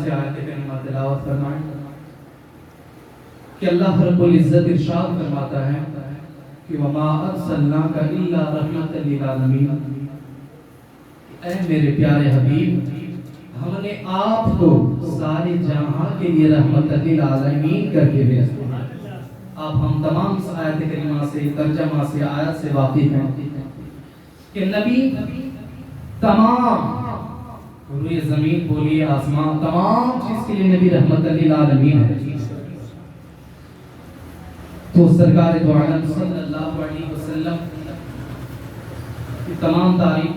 سے آیت کریمہ تلاوت فرمائیں کہ اللہ رب العزت ارشاد فرماتا ہے کہ وما ارسلناک الا رحمۃ للعالمین، اے میرے پیارے حبیب ہم نے آپ کو سارے جہاں کے لیے رحمت للعالمین کر کے بھیجا ہے۔ اب ہم تمام اس آیت کریمہ سے ترجمہ سے آیت سے واقف ہیں کہ نبی تمام روئے زمین بولیے آسمان تمام چیز کے لیے نبی رحمت للعالمین ہے۔ تو سرکار دو عالم صلی اللہ علیہ وسلم کی تمام تعریف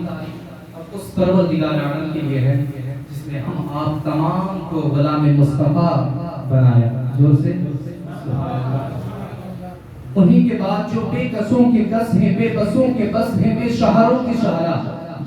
اب اس پروردگار عالم کے لیے ہے جس نے ہم آپ تمام کو غلام مصطفیٰ بنایا۔ زور سے انہی کے بعد جو بے کسوں کے کس ہیں، بے بسوں کے بس ہیں، بے شہروں کے شہرہ،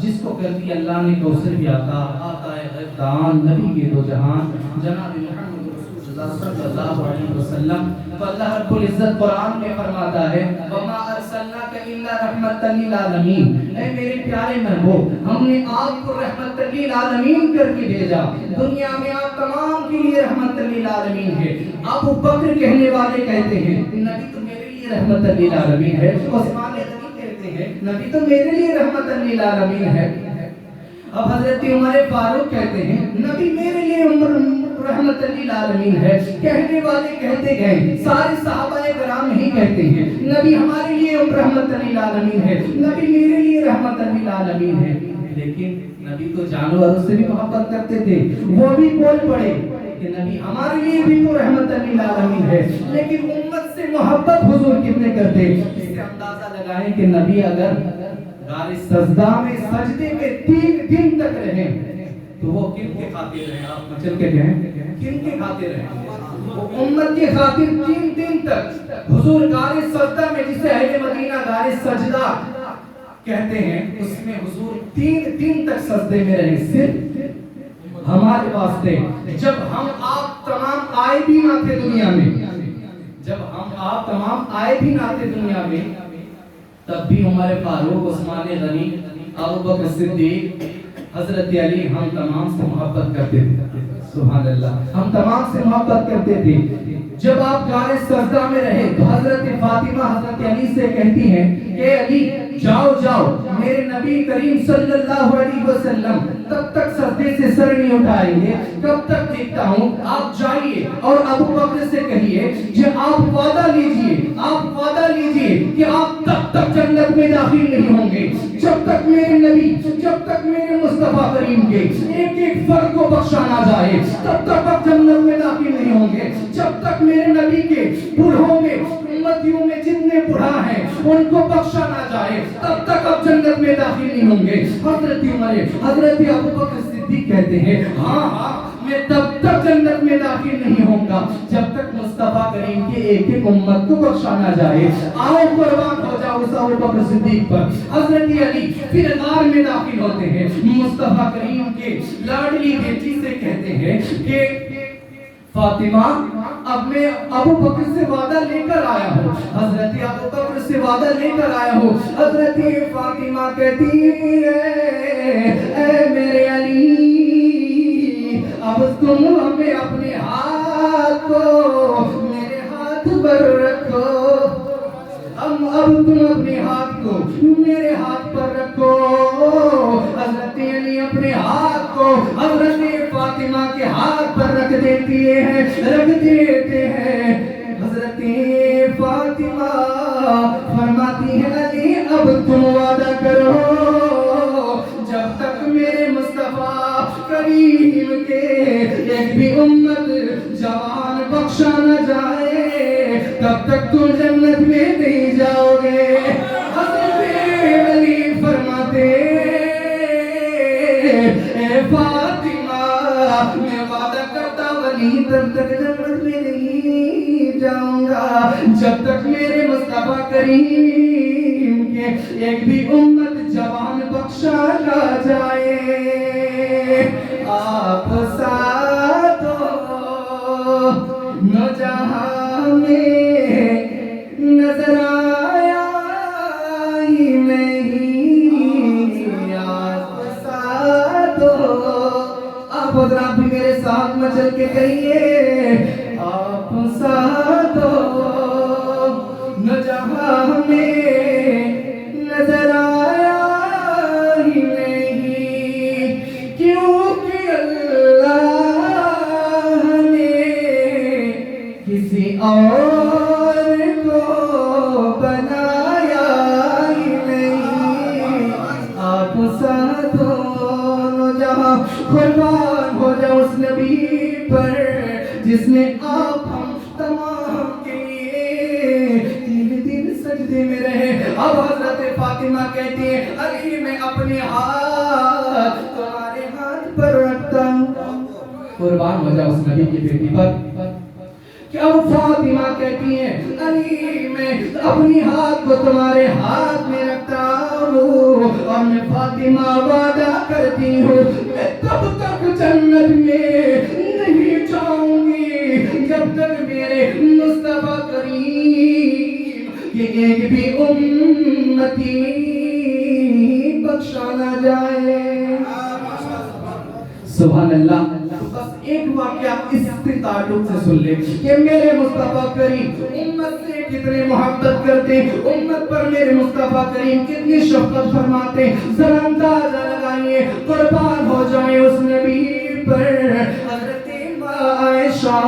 جس کو کر دی اللہ نے کوثر بھی آتا ہے غیبدان نبی کے دو جہان جناب محمد رسول اللہ صلی اللہ علیہ وسلم۔ تو اللہ رب العزت قرآن میں فرماتا ہے وَمَا أَرْسَلْنَاكَ إِلَّا رَحْمَةً لِّلْعَالَمِينَ، اے میرے پیارے محبوب ہم نے آپ کو رحمت للعالمین کر کے بھیجا، دنیا میں آپ تمام کے لیے رحمت للعالمین ہے۔ ابو بکر کہنے والے کہتے ہیں نبی تو میرے لیے رحمت للعالمین ہے، عثمان غنی کہتے ہیں نبی تو میرے لیے رحمت للعالمین ہے، اب حضرت عمر فاروق کہتے ہیں نبی میرے لیے رحمت للعالمین ہے۔ کہنے والے کہتے گئے، سارے صحابہ کرام نہیں کہتے ہیں نبی ہمارے لیے رحمت للعالمین ہے، نبی میرے لیے رحمت للعالمین ہے۔ لیکن نبی تو جانوروں سے بھی محبت کرتے تھے، وہ بھی بول پڑے کہ نبی ہمارے لیے بھی تو رحمت للعالمین ہے، لیکن امت سے محبت حضور کتنے کرتے، اس سے اندازہ لگائیں کہ نبی اگر غار سجدہ میں سجدے میں 3 دن تک رہیں تو وہ کن کے خاطر رہیں؟ آپ مچل کے کہیں کن کے خاطر رہیں؟ وہ امت کے خاطر 3 دن تک حضور غار سجدہ میں، جسے اہل مدینہ غار سجدہ کہتے ہیں، اس میں حضور 3 دن تک سجدے میں رہے صرف ہمارے واسطے۔ جب ہم آپ تمام آئے بھی نہ تھے دنیا میں، جب ہم آپ تمام آئے بھی نہ تھے دنیا میں، تب بھی عمر فاروق، عثمان غنی، ابوبکر صدیق، حضرت علی ہم تمام سے محبت کرتے تھے۔ سبحان اللہ، ہم تمام سے محبت کرتے تھے۔ جب آپ غار سجدہ میں رہے تو حضرت فاطمہ حضرت علی سے کہتی ہیں کہ علی جاؤ جاؤ، میرے نبی کریم صلی اللہ علیہ وسلم تب تک سجدے سے سر نہیں اٹھائیں گے کب تک دیکھتا ہوں، آپ جائیے اور ابو بکر سے کہیے کہ آپ وعدہ لیجئے، آپ وعدہ لیجئے کہ آپ تب تک جنت میں داخل نہیں ہوں گے جب تک میرے نبی، جب تک میرے مصطفیٰ کریم کے ایک ایک فرد کو بخشا نہ جائے، تب تک آپ جنت میں داخل نہیں ہوں گے، جب تک میرے نبی کے بوڑھوں میں، امتیوں میں جتنے بوڑھا ہیں ان کو بخشا نہ جائے، تب تک آپ جنت میں داخل نہیں ہوں گے۔ حضرت عمر، حضرت ابوبکر صدیق کہتے ہیں ہاں میں تب تک جنت میں داخل نہیں ہوں گا جب تک مصطفیٰ کریم کے ایک ایک امت کو بخشا نہ جائے۔ آؤ قربان ہو جاؤ اس ابوبکر صدیق پر۔ حضرت علی پھر غار میں داخل ہوتے ہیں، مصطفیٰ کریم کے لاڈلی بیٹی سے کہتے ہیں کہ فاطمہ اب میں ابو بکر سے وعدہ لے کر آیا ہوں، حضرت ابو بکر سے وعدہ لے کر آیا ہوں۔ حضرت فاطمہ کہتی ہے اے میرے علی اب تم ہمیں اپنے ہاتھ کو میرے ہاتھ پر رکھو، اب تم اپنے ہاتھ کو میرے ہاتھ پر رکھو۔ حضرت علی اپنے ہاتھ کو حضرت فاطمہ کے ہاتھ پر رکھ دیتے ہیں۔ حضرت فاطمہ فرماتی ہے علی اب تم وعدہ کرو جب تک میرے مصطفیٰ کریم کے ایک بھی امت جوان بخشا نہ جائے تب تک تم جنت میں نہیں جاؤ گے۔ حضرت علی فرماتے اے فاطمہ میں وعدہ کرتا ولی تب تک جنت میں نہیں جاؤں گا جب تک میرے مصطفیٰ کریم کے ایک بھی امت جوان بخشا نہ جائے۔ آپ ساتھ ہو نہ جہاں میں نظر آیا ہی نہیں، آپ ساتھ ہو۔ آپ حضرات بھی میرے ساتھ چل کے کہیے آپ ساتھ ہو نہ جہاں میں نظر آیا ہی نہیں، کیونکہ اللہ نے کسی اور کو بنایا ہی نہیں، آپ ساتھ ہو جہاں قربان ہو جاؤ اس نبی پر جس نے آپ ہم تمام کے لیے 3 دن سجدے میں رہے۔ اب حضرت فاطمہ کہتی ہے علی میں اپنے ہاتھ تمہارے ہاتھ پر رکھتا ہوں، قربان ہو جاؤ اس نبی کی بیٹی پر۔ کیا وہ فاطمہ کہتی ہیں علی میں اپنی ہاتھ کو تمہارے ہاتھ میں رکھتا ہوں، اور میں فاطمہ وعدہ کرتی ہوں میں تب تک جنت میں نہیں جاؤں گی جب تک میرے مصطفیٰ کریم کہ ایک بھی امتی بخشا نہ جائے۔ سبحان اللہ۔ بس ایک واقعہ اس تعلق سے سن لے کہ میرے مصطفیٰ کریم امت سے کتنے محبت کرتے، امت پر میرے مصطفیٰ کریم کتنی شفقت فرماتے، ذرا اندازہ لگائیے، قربان ہو جائیں اس نبی پر۔ حضرت عائشہ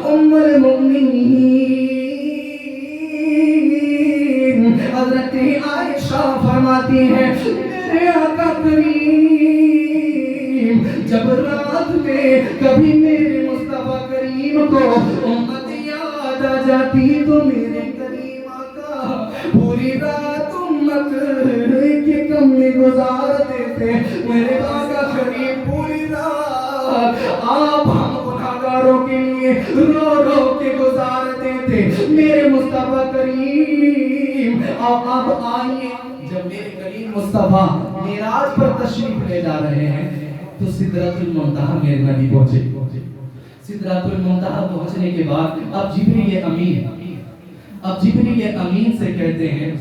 ام المؤمنین حضرت عائشہ فرماتی ہیں میرے آقا کریم جب رات میں کبھی میرے مصطفیٰ کریم کو امت یاد آ جاتی تو میرے کریم آقا پوری رات امت کے کم میں گزار دیتے، میرے آقا کریم پوری رات آپ ہم گناہگاروں کے لیے رو رو کے گزار دیتے، میرے مصطفیٰ کریم۔ اب آئیے جب میرے کریم مصطفیٰ معراج پر تشریف لے جا رہے ہیں تو سدرۃ المنتہا میرے نبی پہنچے۔ سدرۃ المنتہا پہنچنے کے بعد اب جبریل امین سے کہتے ہیں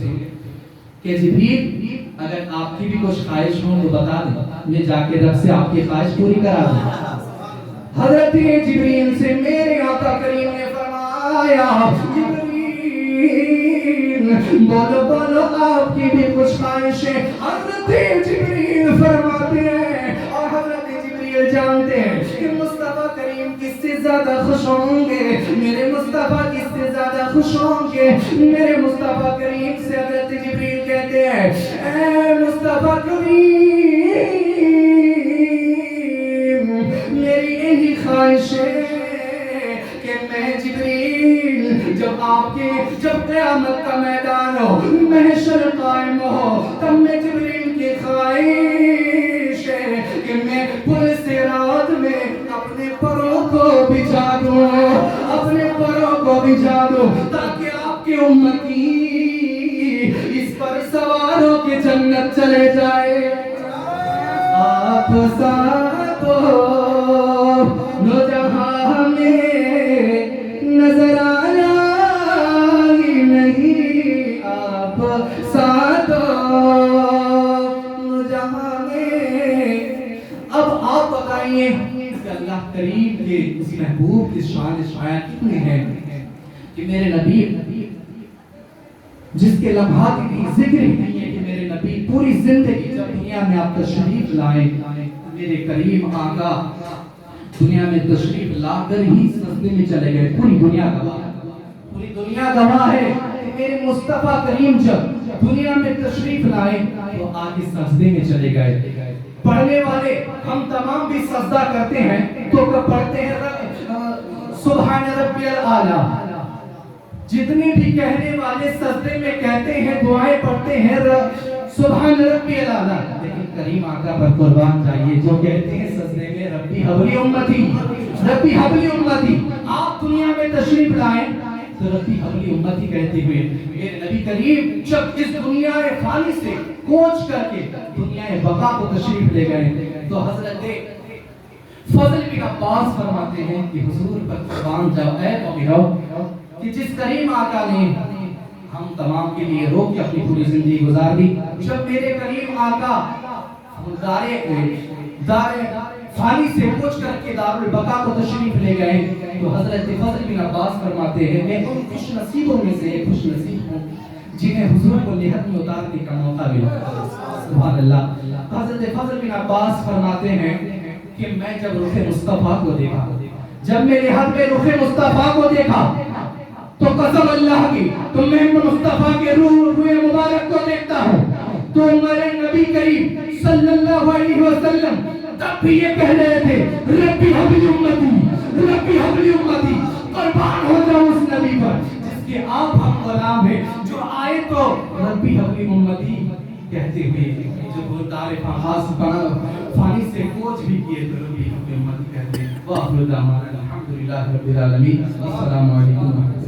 کہ جبریل اگر آپ کی بھی کچھ خواہش ہو تو بتا دیں، میں جا کے رب سے آپ کی خواہش پوری کرا دوں۔ حضرت جبریل سے میرے آقا کریم نے فرمایا جبریل بولو بولو آپ کی بھی کچھ خواہش ہے۔ حضرت جبریل فرماتے ہیں اور حضرت جبریل جانتے ہیں کہ مصطفیٰ کریم کس سے زیادہ خوش ہوں گے، میرے مصطفیٰ کس سے زیادہ خوش ہوں گے۔ میرے مصطفیٰ کریم سے حضرت جبریل کہتے ہیں اے مصطفیٰ کریم میری یہی خواہش ہے کہ میں جبریل جب قیامت کا میدان ہو، محشر قائم ہو، تب میں جبریل کی خواہش ہے کہ میں پل صراط میں اپنے پروں کو بچھا دوں، اپنے پروں کو بچھا دوں تاکہ آپ کی امتی اس پر سوار ہو کے جنت چلے جائے۔ آپ ساتھ ہو نو جہاں میں نظر آیا ہی نہیں، آپ ساتھ ہو نو جہاں میں۔ اب آپ بتائیے کہ اللہ کریم کے اس محبوب کی شان شایع کتنے ہیں کہ میرے نبی جس کے لمحات کی ذکر ہی نہیں ہے کہ میرے نبی پوری زندگی جب دنیا میں آپ تشریف لائیں، میرے کریم آقا دنیا میں تشریف لا کر ہی سجدے میں چلے گئے۔ پوری دنیا گواہ ہے کہ میرے مصطفیٰ کریم جب دنیا میں تشریف لائے تو آگے سجدے میں چلے گئے۔ پڑھنے والے ہم تمام بھی سجدہ کرتے ہیں تو کب پڑھتے ہیں سبحان ربی الاعلیٰ، جتنے بھی کہنے والے سجدے میں کہتے ہیں دعائیں پڑھتے ہیں سبحان ربی الاعلیٰ، لیکن کریم آقا پر قربان جائیے جو کہتے ہیں سجدے میں ربی حبلی امتی، ربی حبلی امتی۔ آپ دنیا میں تشریف لائیں تو ربی حبلی امتی کہتے ہوئے میرے نبی کریم جب اس دنیا فانی سے کوچ کر کے دنیا بقا کو تشریف لے گئے تو حضرت فضل بن عباس فرماتے ہیں کہ حضور پر قربان جاؤ اے مومنو کہ جس کریم آقا نے ہم تمام کے لیے رو کے اپنی پوری زندگی گزار دی، جب میرے کریم آقا دار فانی سے کوچ کر کے دارالبقا کو تشریف لے گئے تو حضرت فضل بن عباس فرماتے ہیں میں ان خوش نصیبوں میں سے ایک خوش نصیب ہوں جنہیں حضور کو لحد میں اتارنے کا موقع ملا. سبحان اللہ. حضرت فضل بن عباس فرماتے ہیں کہ میں جب رخ مصطفیٰ کو دیکھا, جب میرے ہاتھ میں رخ مصطفیٰ کو دیکھا تو قسم اللہ کی تو میں مصطفیٰ کے روح مبارک کو دیکھتا ہوں تو میرے نبی کریم صلی اللہ علیہ وسلم تب بھی یہ کہہ رہے تھے ربی حبلی امتی, ربی حبلی امتی. قربان ہو جاؤ اس نبی پر جس کے آپ ہم غلام ہیں, جو آئے تو ربی حبلی امتی کہتے ہوئے, جو دار خاص بنا فانی سے کوچ بھی کیے تو ربی حبلی امتی کہتے ہیں. وآخر دعوانا الحمدللہ رب العالمین. السلام علیکم.